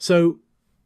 So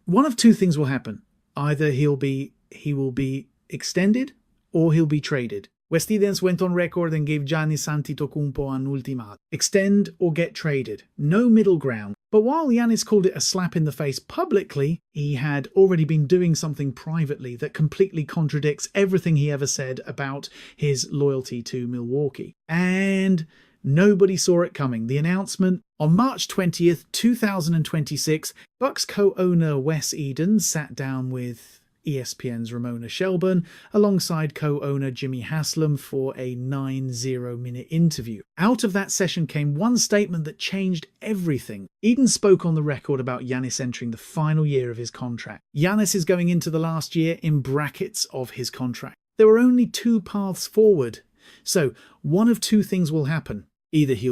one of two things will happen. Either he will be extended or he'll be traded. Wes Edens went on record and gave Giannis Antetokounmpo an ultimatum. Extend or get traded. No middle ground. But while Giannis called it a slap in the face publicly, he had already been doing something privately that completely contradicts everything he ever said about his loyalty to Milwaukee. And nobody saw it coming. The announcement on March 20th, 2026, Bucks co-owner Wes Edens sat down with ESPN's Ramona Shelburne, alongside co-owner Jimmy Haslam for a 90-minute interview. Out of that session came one statement that changed everything. Edens spoke on the record about Giannis entering the final year of his contract. Giannis is going into the last year in brackets of his contract. There were only two paths forward. So one of two things will happen. Either he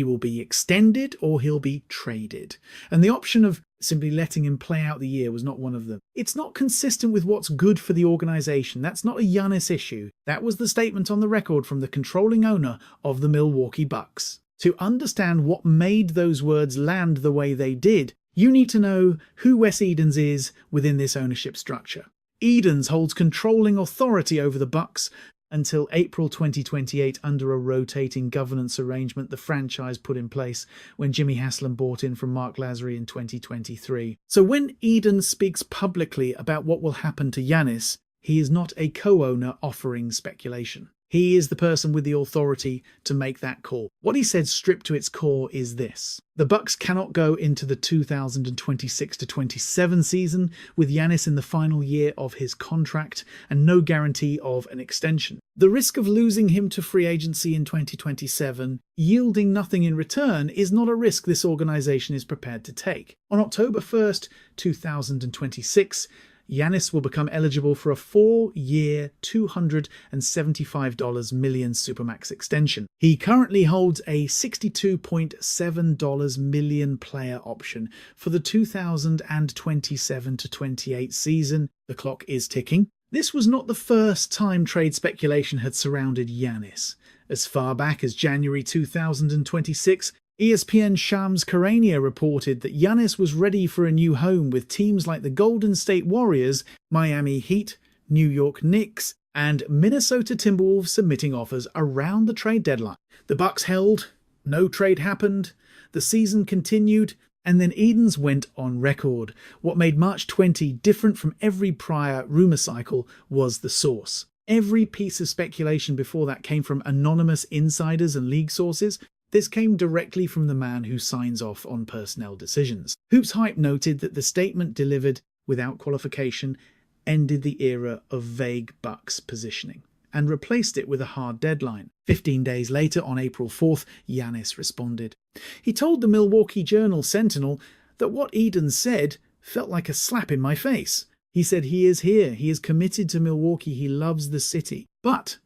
will be extended or he'll be traded. And the option of simply letting him play out the year was not one of them. It's not consistent with what's good for the organization. That's not a Giannis issue. That was the statement on the record from the controlling owner of the Milwaukee Bucks. To understand what made those words land the way they did, you need to know who Wes Edens is within this ownership structure. Edens holds controlling authority over the Bucks until April 2028 under a rotating governance arrangement the franchise put in place when Jimmy Haslam bought in from Mark Lazary in 2023. So when Edens speaks publicly about what will happen to Giannis, he is not a co-owner offering speculation. He is the person with the authority to make that call. What he said stripped to its core is this. The Bucks cannot go into the 2026-27 season with Giannis in the final year of his contract and no guarantee of an extension. The risk of losing him to free agency in 2027, yielding nothing in return, is not a risk this organization is prepared to take. On October 1st, 2026, Giannis will become eligible for a 4-year, $275 million Supermax extension. He currently holds a $62.7 million player option for the 2027-28 season. The clock is ticking. This was not the first time trade speculation had surrounded Giannis. As far back as January 2026, ESPN's Shams Charania reported that Giannis was ready for a new home with teams like the Golden State Warriors, Miami Heat, New York Knicks, and Minnesota Timberwolves submitting offers around the trade deadline. The Bucks held, no trade happened, the season continued, and then Edens went on record. What made March 20 different from every prior rumor cycle was the source. Every piece of speculation before that came from anonymous insiders and league sources. This came directly from the man who signs off on personnel decisions. Hoops Hype noted that the statement delivered without qualification ended the era of vague Bucks positioning and replaced it with a hard deadline. 15 days later, on April 4th, Giannis responded. He told the Milwaukee Journal-Sentinel that what Edens said felt like a slap in my face. He said he is here, he is committed to Milwaukee, he loves the city. But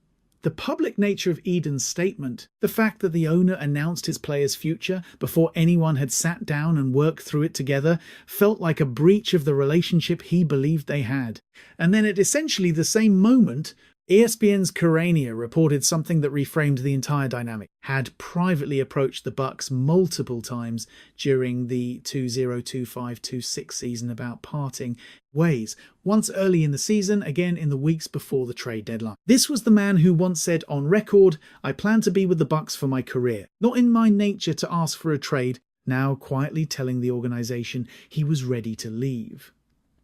the public nature of Edens' statement, the fact that the owner announced his player's future before anyone had sat down and worked through it together, felt like a breach of the relationship he believed they had. And then at essentially the same moment, ESPN's Charania reported something that reframed the entire dynamic. Had privately approached the Bucks multiple times during the 2025-26 season about parting ways. Once early in the season, again in the weeks before the trade deadline. This was the man who once said on record, "I plan to be with the Bucks for my career. Not in my nature to ask for a trade," now quietly telling the organization he was ready to leave.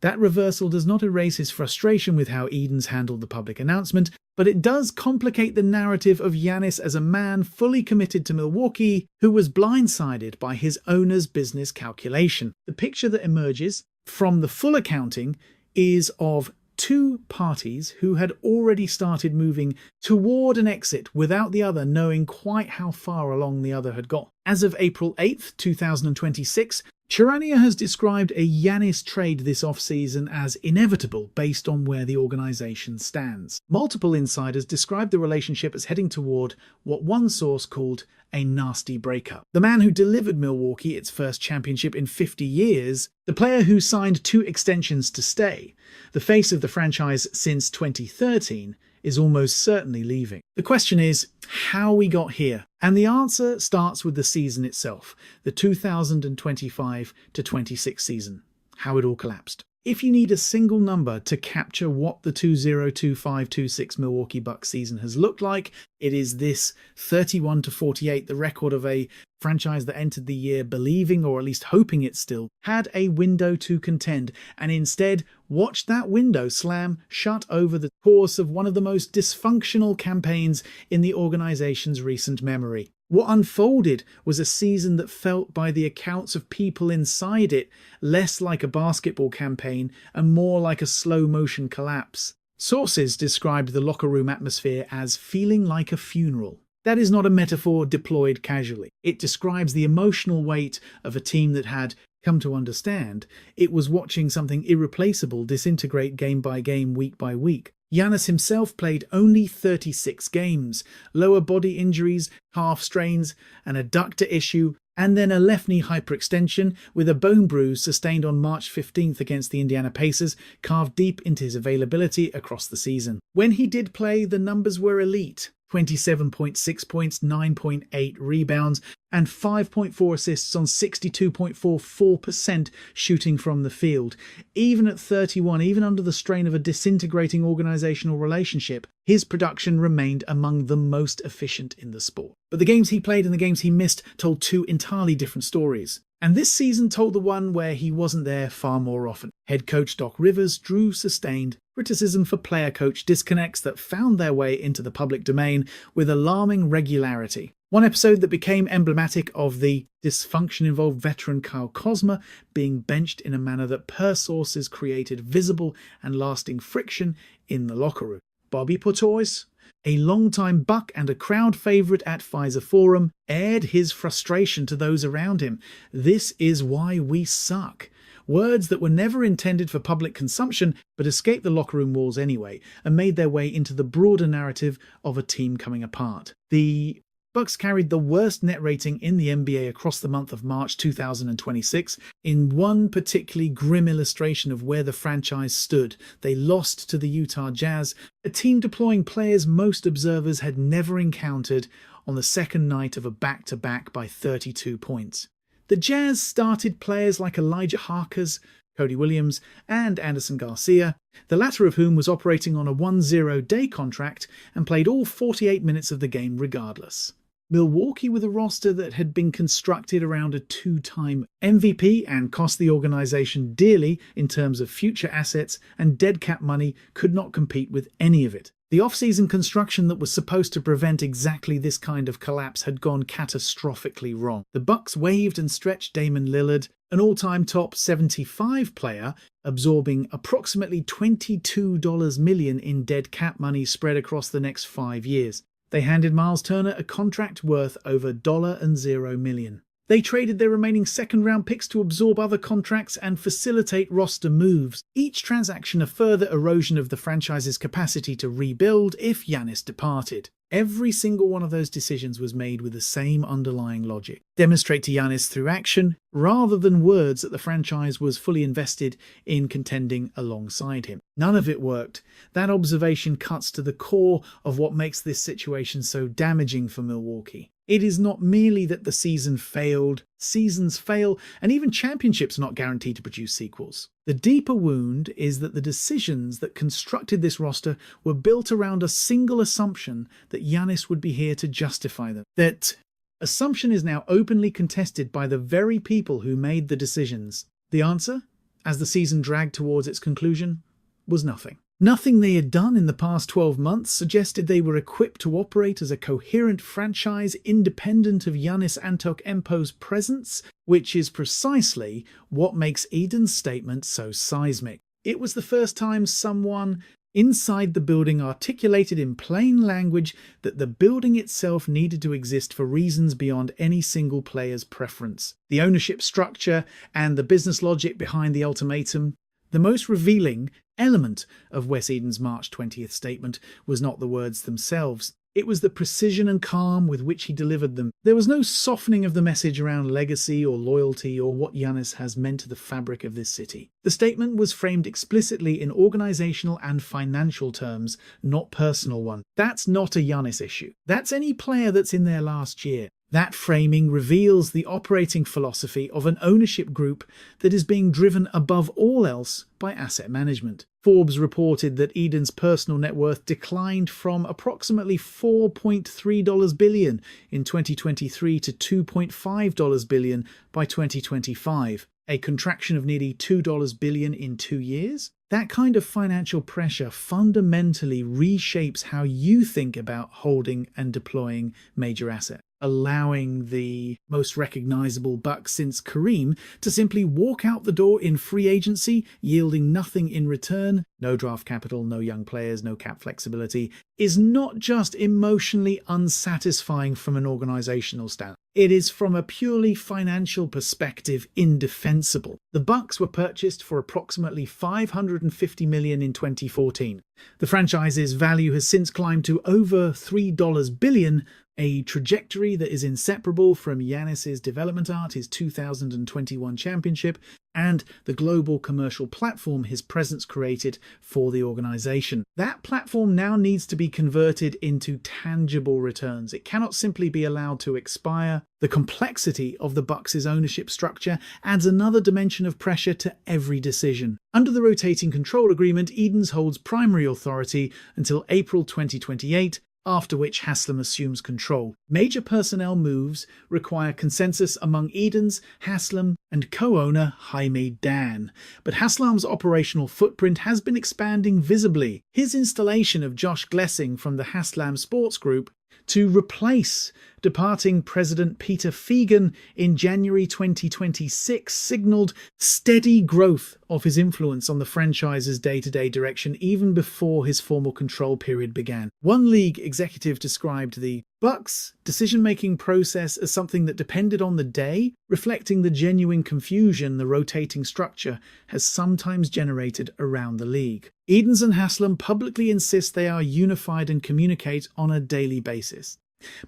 That reversal does not erase his frustration with how Edens handled the public announcement, but it does complicate the narrative of Giannis as a man fully committed to Milwaukee who was blindsided by his owner's business calculation. The picture that emerges from the full accounting is of two parties who had already started moving toward an exit without the other knowing quite how far along the other had got. As of April 8th, 2026, Charania has described a Giannis trade this offseason as inevitable based on where the organization stands. Multiple insiders described the relationship as heading toward what one source called a nasty breakup. The man who delivered Milwaukee its first championship in 50 years, the player who signed 2 extensions to stay, the face of the franchise since 2013, is almost certainly leaving. The question is how we got here. And the answer starts with the season itself, the 2025-26 season, how it all collapsed. If you need a single number to capture what the 2025-26 Milwaukee Bucks season has looked like, it is this 31-48, the record of a franchise that entered the year believing, or at least hoping it still, had a window to contend, and instead watched that window slam shut over the course of one of the most dysfunctional campaigns in the organization's recent memory. What unfolded was a season that felt, by the accounts of people inside it, less like a basketball campaign and more like a slow-motion collapse. Sources described the locker room atmosphere as feeling like a funeral. That is not a metaphor deployed casually. It describes the emotional weight of a team that had come to understand it was watching something irreplaceable disintegrate game by game, week by week. Giannis himself played only 36 games, lower body injuries, calf strains, an adductor issue, and then a left knee hyperextension with a bone bruise sustained on March 15th against the Indiana Pacers carved deep into his availability across the season. When he did play, the numbers were elite. 27.6 points, 9.8 rebounds, and 5.4 assists on 62.44% shooting from the field. Even at 31, even under the strain of a disintegrating organizational relationship, his production remained among the most efficient in the sport. But the games he played and the games he missed told two entirely different stories. And this season told the one where he wasn't there far more often. Head coach Doc Rivers drew sustained criticism for player-coach disconnects that found their way into the public domain with alarming regularity. One episode that became emblematic of the dysfunction involved veteran Kyle Kuzma being benched in a manner that, per sources, created visible and lasting friction in the locker room. Bobby Portois, a longtime Buck and a crowd favourite at Pfizer Forum, aired his frustration to those around him. "This is why we suck." Words that were never intended for public consumption but escaped the locker room walls anyway and made their way into the broader narrative of a team coming apart. The Bucks carried the worst net rating in the NBA across the month of March 2026. In one particularly grim illustration of where the franchise stood, they lost to the Utah Jazz, a team deploying players most observers had never encountered, on the second night of a back-to-back by 32 points. The Jazz started players like Elijah Harkers, Cody Williams, and Anderson Garcia, the latter of whom was operating on a 1-0-day contract and played all 48 minutes of the game regardless. Milwaukee, with a roster that had been constructed around a two-time MVP and cost the organization dearly in terms of future assets and dead cap money, could not compete with any of it. The off-season construction that was supposed to prevent exactly this kind of collapse had gone catastrophically wrong. The Bucks waived and stretched Damian Lillard, an all-time top 75 player, absorbing approximately $22 million in dead cap money spread across the next 5 years. They handed Miles Turner a contract worth over $0 million. They traded their remaining second-round picks to absorb other contracts and facilitate roster moves, each transaction a further erosion of the franchise's capacity to rebuild if Giannis departed. Every single one of those decisions was made with the same underlying logic. Demonstrate to Giannis through action, rather than words, that the franchise was fully invested in contending alongside him. None of it worked. That observation cuts to the core of what makes this situation so damaging for Milwaukee. It is not merely that the season failed, seasons fail, and even championships are not guaranteed to produce sequels. The deeper wound is that the decisions that constructed this roster were built around a single assumption that Giannis would be here to justify them. That assumption is now openly contested by the very people who made the decisions. The answer, as the season dragged towards its conclusion, was nothing. Nothing they had done in the past 12 months suggested they were equipped to operate as a coherent franchise independent of Giannis Antetokounmpo's presence, which is precisely what makes Edens' statement so seismic. It was the first time someone inside the building articulated in plain language that the building itself needed to exist for reasons beyond any single player's preference. The ownership structure and the business logic behind the ultimatum. The most revealing element of Wes Edens' March 20th statement was not the words themselves. It was the precision and calm with which he delivered them. There was no softening of the message around legacy or loyalty or what Giannis has meant to the fabric of this city. The statement was framed explicitly in organizational and financial terms, not personal ones. That's not a Giannis issue. That's any player that's in their last year. That framing reveals the operating philosophy of an ownership group that is being driven above all else by asset management. Forbes reported that Edens' personal net worth declined from approximately $4.3 billion in 2023 to $2.5 billion by 2025, a contraction of nearly $2 billion in 2 years. That kind of financial pressure fundamentally reshapes how you think about holding and deploying major assets, allowing the most recognizable Bucks since Kareem to simply walk out the door in free agency, yielding nothing in return, no draft capital, no young players, no cap flexibility, is not just emotionally unsatisfying from an organizational standpoint. It is, from a purely financial perspective, indefensible. The Bucks were purchased for approximately $550 million in 2014. The franchise's value has since climbed to over $3 billion, a trajectory that is inseparable from Giannis's development arc, his 2021 championship, and the global commercial platform his presence created for the organization. That platform now needs to be converted into tangible returns. It cannot simply be allowed to expire. The complexity of the Bucks' ownership structure adds another dimension of pressure to every decision. Under the rotating control agreement, Edens holds primary authority until April 2028, after which Haslam assumes control. Major personnel moves require consensus among Edens, Haslam, and co-owner Jaime Dan. But Haslam's operational footprint has been expanding visibly. His installation of Josh Glessing from the Haslam Sports Group to replace departing President Peter Fegan in January 2026 signaled steady growth of his influence on the franchise's day-to-day direction even before his formal control period began. One league executive described the Bucks' decision-making process as something that depended on the day, reflecting the genuine confusion the rotating structure has sometimes generated around the league. Edens and Haslam publicly insist they are unified and communicate on a daily basis.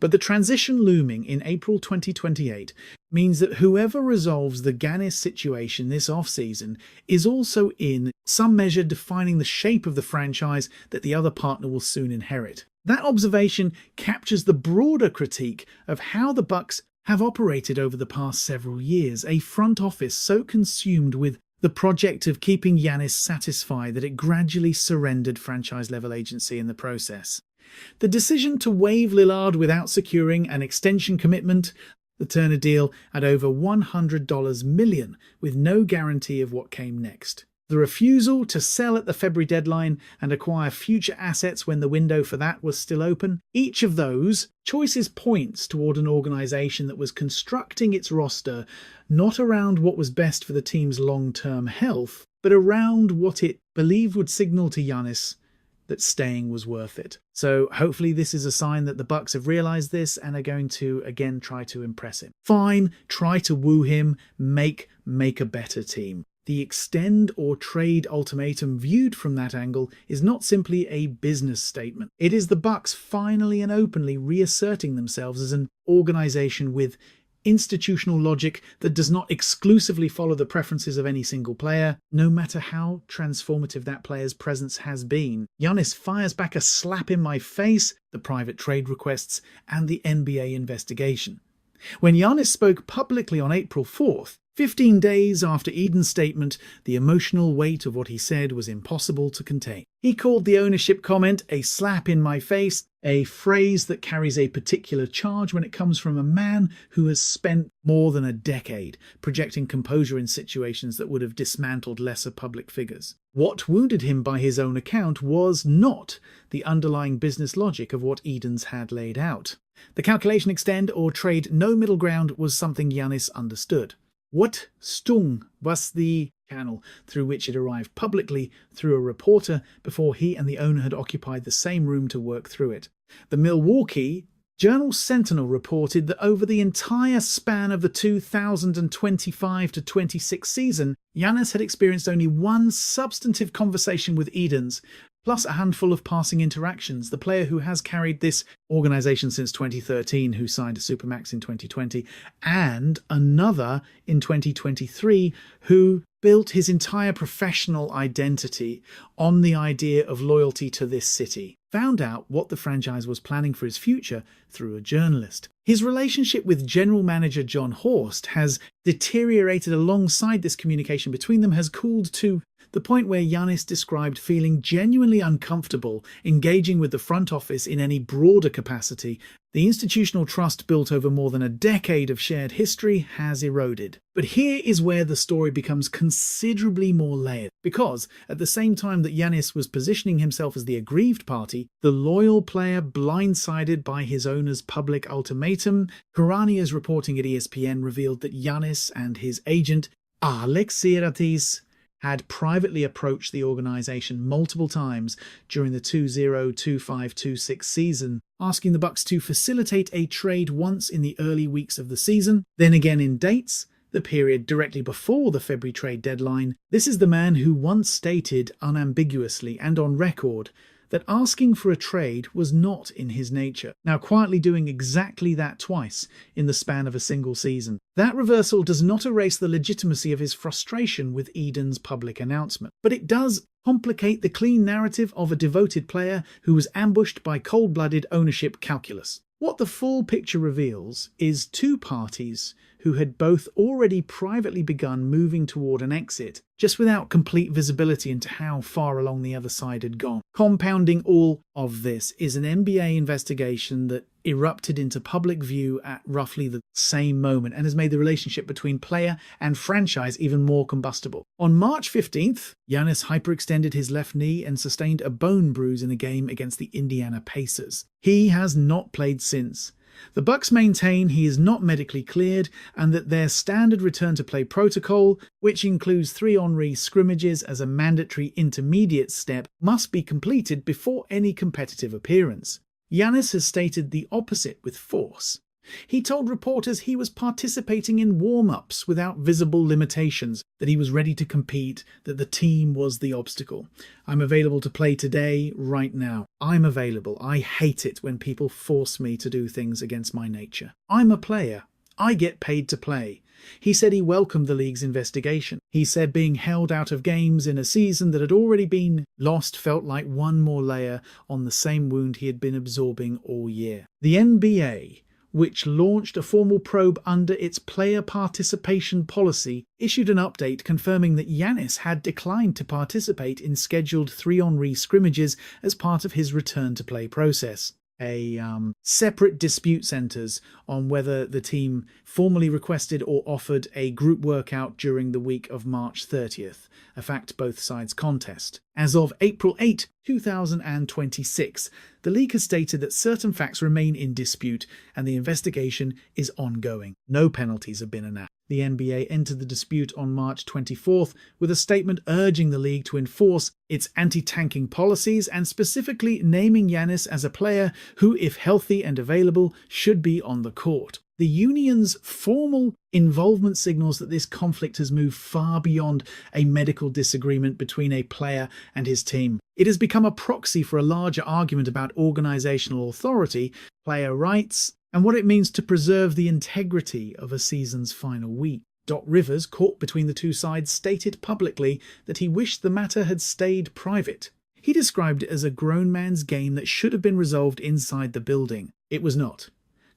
But the transition looming in April 2028 means that whoever resolves the Giannis situation this offseason is also in some measure defining the shape of the franchise that the other partner will soon inherit. That observation captures the broader critique of how the Bucks have operated over the past several years, a front office so consumed with the project of keeping Giannis satisfied that it gradually surrendered franchise-level agency in the process. The decision to waive Lillard without securing an extension commitment, the Turner deal at over $100 million, with no guarantee of what came next. The refusal to sell at the February deadline and acquire future assets when the window for that was still open. Each of those choices points toward an organization that was constructing its roster not around what was best for the team's long-term health, but around what it believed would signal to Giannis that staying was worth it. So hopefully this is a sign that the Bucks have realized this and are going to again try to impress him. Fine, try to woo him, make a better team. The extend or trade ultimatum viewed from that angle is not simply a business statement. It is the Bucks finally and openly reasserting themselves as an organization with institutional logic that does not exclusively follow the preferences of any single player, no matter how transformative that player's presence has been. Giannis fires back a slap in my face, the private trade requests, and the NBA investigation. When Giannis spoke publicly on April 4th, 15 days after Eden's statement, the emotional weight of what he said was impossible to contain. He called the ownership comment a slap in my face, a phrase that carries a particular charge when it comes from a man who has spent more than a decade projecting composure in situations that would have dismantled lesser public figures. What wounded him by his own account was not the underlying business logic of what Edens had laid out. The calculation extend or trade no middle ground was something Giannis understood. What stung was the channel through which it arrived publicly through a reporter before he and the owner had occupied the same room to work through it. The Milwaukee Journal-Sentinel reported that over the entire span of the 2025-26 season, Giannis had experienced only one substantive conversation with Edens, plus a handful of passing interactions. The player who has carried this organization since 2013, who signed a Supermax in 2020, and another in 2023, who built his entire professional identity on the idea of loyalty to this city, found out what the franchise was planning for his future through a journalist. His relationship with general manager John Horst has deteriorated alongside this communication between them, has cooled to the point where Giannis described feeling genuinely uncomfortable engaging with the front office in any broader capacity. The institutional trust built over more than a decade of shared history has eroded. But here is where the story becomes considerably more layered, because at the same time that Giannis was positioning himself as the aggrieved party, the loyal player blindsided by his owner's public ultimatum, Karania's reporting at ESPN revealed that Giannis and his agent, Alex Siratis, had privately approached the organization multiple times during the 2025-26 season, asking the Bucks to facilitate a trade once in the early weeks of the season, then again in dates, the period directly before the February trade deadline. This is the man who once stated unambiguously and on record that asking for a trade was not in his nature, now quietly doing exactly that twice in the span of a single season. That reversal does not erase the legitimacy of his frustration with Edens' public announcement, but it does complicate the clean narrative of a devoted player who was ambushed by cold-blooded ownership calculus. What the full picture reveals is two parties who had both already privately begun moving toward an exit, just without complete visibility into how far along the other side had gone. Compounding all of this is an NBA investigation that erupted into public view at roughly the same moment and has made the relationship between player and franchise even more combustible. On March 15th, Giannis hyperextended his left knee and sustained a bone bruise in a game against the Indiana Pacers. He has not played since. The Bucks maintain he is not medically cleared and that their standard return-to-play protocol, which includes 3-on-3 scrimmages as a mandatory intermediate step, must be completed before any competitive appearance. Giannis has stated the opposite with force. He told reporters he was participating in warm-ups without visible limitations, that he was ready to compete, that the team was the obstacle. I'm available to play today, right now. I'm available. I hate it when people force me to do things against my nature. I'm a player. I get paid to play. He said he welcomed the league's investigation. He said being held out of games in a season that had already been lost felt like one more layer on the same wound he had been absorbing all year. The NBA, which launched a formal probe under its player participation policy, issued an update confirming that Giannis had declined to participate in scheduled 3-on-3 scrimmages as part of his return-to-play process. A separate dispute centers on whether the team formally requested or offered a group workout during the week of March 30th, a fact both sides contest. As of April 8, 2026, the league has stated that certain facts remain in dispute and the investigation is ongoing. No penalties have been announced. The NBA entered the dispute on March 24th with a statement urging the league to enforce its anti-tanking policies and specifically naming Giannis as a player who, if healthy and available, should be on the court. The union's formal involvement signals that this conflict has moved far beyond a medical disagreement between a player and his team. It has become a proxy for a larger argument about organizational authority, player rights, and what it means to preserve the integrity of a season's final week. Doc Rivers, caught between the two sides, stated publicly that he wished the matter had stayed private. He described it as a grown man's game that should have been resolved inside the building. It was not.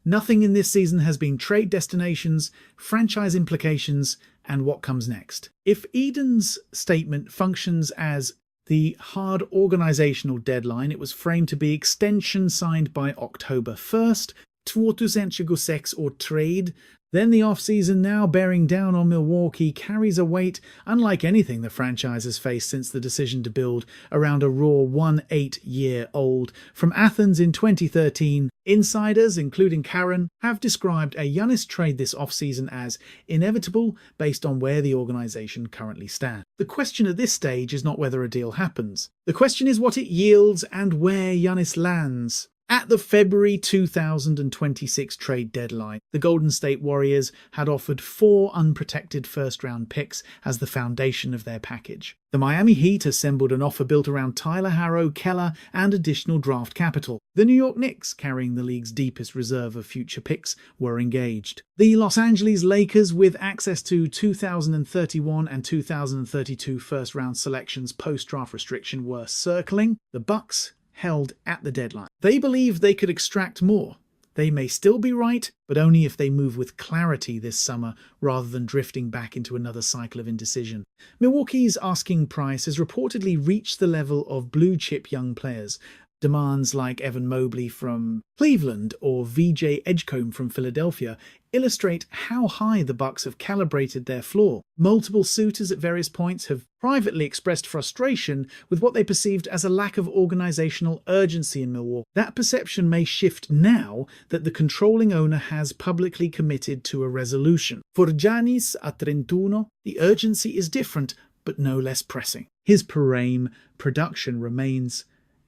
Nothing in this season has been trade destinations, franchise implications, and what comes next. If Edens' statement functions as the hard organizational deadline, it was framed to be extension signed by October 1st, 2026 or trade, then the offseason now bearing down on Milwaukee carries a weight unlike anything the franchise has faced since the decision to build around a raw 18-year-old. From Athens in 2013, insiders, including Karen, have described a Giannis trade this offseason as inevitable based on where the organization currently stands. The question at this stage is not whether a deal happens. The question is what it yields and where Giannis lands. At the February 2026 trade deadline, the Golden State Warriors had offered 4 unprotected first-round picks as the foundation of their package. The Miami Heat assembled an offer built around Tyler Harrow, Keller, and additional draft capital. The New York Knicks, carrying the league's deepest reserve of future picks, were engaged. The Los Angeles Lakers, with access to 2031 and 2032 first-round selections post-draft restriction, were circling. The Bucks held at the deadline. They believed they could extract more. They may still be right, but only if they move with clarity this summer rather than drifting back into another cycle of indecision. Milwaukee's asking price has reportedly reached the level of blue-chip young players. Demands like Evan Mobley from Cleveland or VJ Edgecombe from Philadelphia illustrate how high the Bucks have calibrated their floor. Multiple suitors at various points have privately expressed frustration with what they perceived as a lack of organizational urgency in Milwaukee. That perception may shift now that the controlling owner has publicly committed to a resolution. For Giannis Antetokounmpo, the urgency is different, but no less pressing. His per aim production remains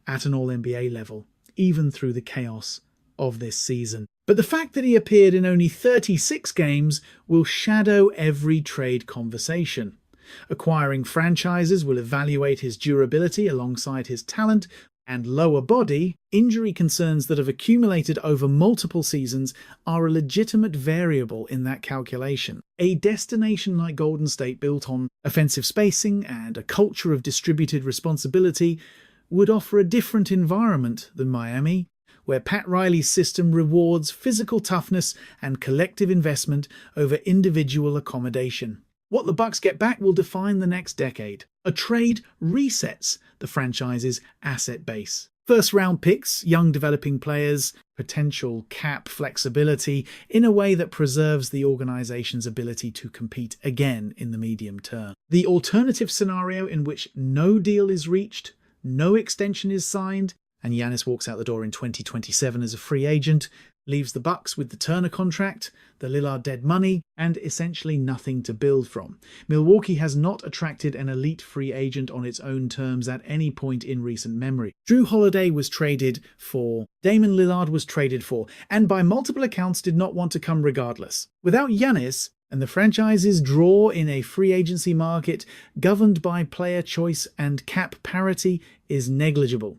at an All-NBA level, even through the chaos of this season. But the fact that he appeared in only 36 games will shadow every trade conversation. Acquiring franchises will evaluate his durability alongside his talent and lower body. Injury concerns that have accumulated over multiple seasons are a legitimate variable in that calculation. A destination like Golden State, built on offensive spacing and a culture of distributed responsibility, would offer a different environment than Miami, where Pat Riley's system rewards physical toughness and collective investment over individual accommodation. What the Bucks get back will define the next decade. A trade resets the franchise's asset base. First-round picks, young developing players, potential cap flexibility in a way that preserves the organization's ability to compete again in the medium term. The alternative scenario in which no deal is reached, no extension is signed, and Giannis walks out the door in 2027 as a free agent, leaves the Bucks with the Turner contract, the Lillard dead money, and essentially nothing to build from. Milwaukee has not attracted an elite free agent on its own terms at any point in recent memory. Drew Holiday was traded for, Damian Lillard was traded for, and by multiple accounts did not want to come regardless. Without Giannis, and the franchise's draw in a free agency market governed by player choice and cap parity is negligible.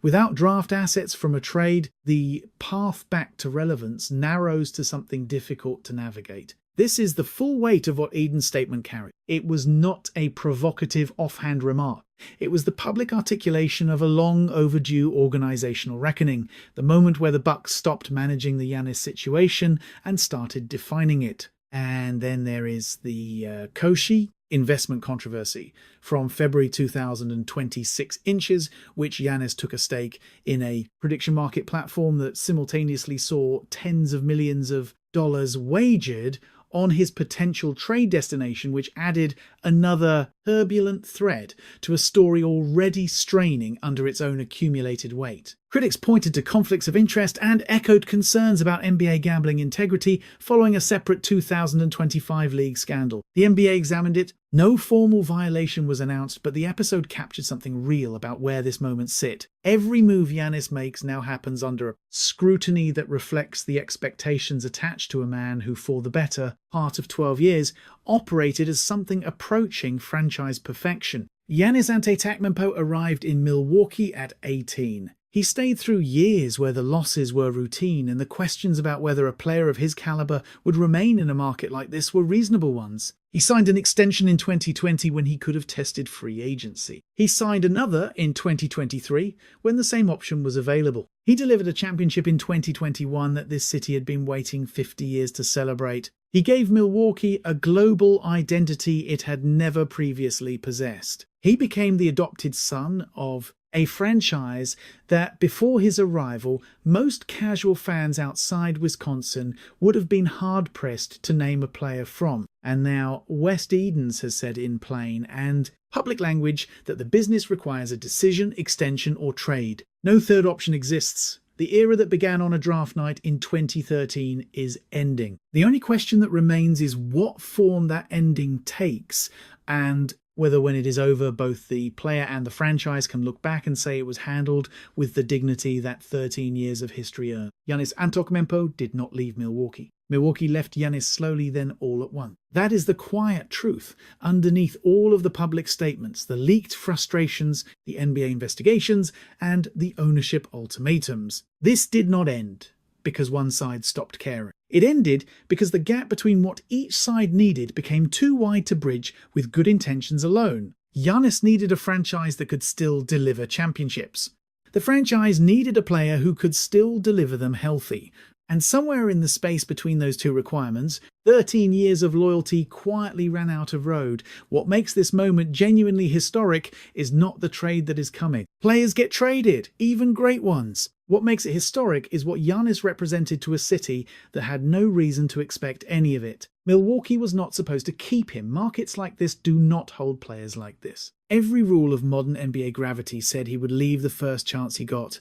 Without draft assets from a trade, the path back to relevance narrows to something difficult to navigate. This is the full weight of what Edens' statement carried. It was not a provocative offhand remark. It was the public articulation of a long overdue organizational reckoning, the moment where the Bucks stopped managing the Giannis situation and started defining it. And then there is the Koshi investment controversy from February 2026 inches, which Giannis took a stake in a prediction market platform that simultaneously saw tens of millions of dollars wagered on his potential trade destination, which added another turbulent thread to a story already straining under its own accumulated weight. Critics pointed to conflicts of interest and echoed concerns about NBA gambling integrity following a separate 2025 league scandal. The NBA examined it. No formal violation was announced, but the episode captured something real about where this moment sit. Every move Giannis makes now happens under a scrutiny that reflects the expectations attached to a man who, for the better part of 12 years, operated as something approaching franchise perfection. Giannis Antetokounmpo arrived in Milwaukee at 18. He stayed through years where the losses were routine and the questions about whether a player of his caliber would remain in a market like this were reasonable ones. He signed an extension in 2020 when he could have tested free agency. He signed another in 2023 when the same option was available. He delivered a championship in 2021 that this city had been waiting 50 years to celebrate. He gave Milwaukee a global identity it had never previously possessed. He became the adopted son of a franchise that, before his arrival, most casual fans outside Wisconsin would have been hard-pressed to name a player from. And now Wes Edens has said in plain and public language that the business requires a decision, extension, or trade. No third option exists. The era that began on a draft night in 2013 is ending. The only question that remains is what form that ending takes and whether when it is over, both the player and the franchise can look back and say it was handled with the dignity that 13 years of history earned. Giannis Antetokounmpo did not leave Milwaukee. Milwaukee left Giannis slowly, then all at once. That is the quiet truth underneath all of the public statements, the leaked frustrations, the NBA investigations, and the ownership ultimatums. This did not end because one side stopped caring. It ended because the gap between what each side needed became too wide to bridge with good intentions alone. Giannis needed a franchise that could still deliver championships. The franchise needed a player who could still deliver them healthy. And somewhere in the space between those two requirements, 13 years of loyalty quietly ran out of road. What makes this moment genuinely historic is not the trade that is coming. Players get traded, even great ones. What makes it historic is what Giannis represented to a city that had no reason to expect any of it. Milwaukee was not supposed to keep him. Markets like this do not hold players like this. Every rule of modern NBA gravity said he would leave the first chance he got,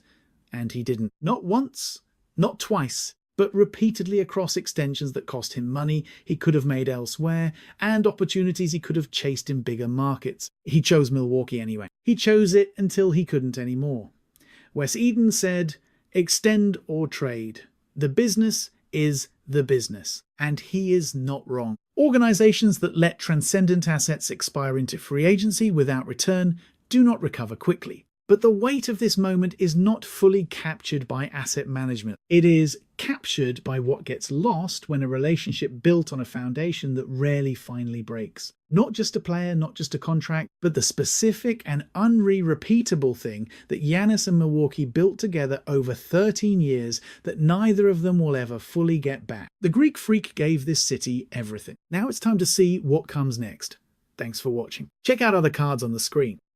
and he didn't. Not once, not twice, but repeatedly across extensions that cost him money he could have made elsewhere and opportunities he could have chased in bigger markets. He chose Milwaukee anyway. He chose it until he couldn't anymore. Wes Edens said, "Extend or trade. The business is the business." And he is not wrong. Organizations that let transcendent assets expire into free agency without return do not recover quickly. But the weight of this moment is not fully captured by asset management. It is captured by what gets lost when a relationship built on a foundation that rarely finally breaks. Not just a player, not just a contract, but the specific and unrepeatable thing that Giannis and Milwaukee built together over 13 years that neither of them will ever fully get back. The Greek Freak gave this city everything. Now it's time to see what comes next. Thanks for watching. Check out other cards on the screen.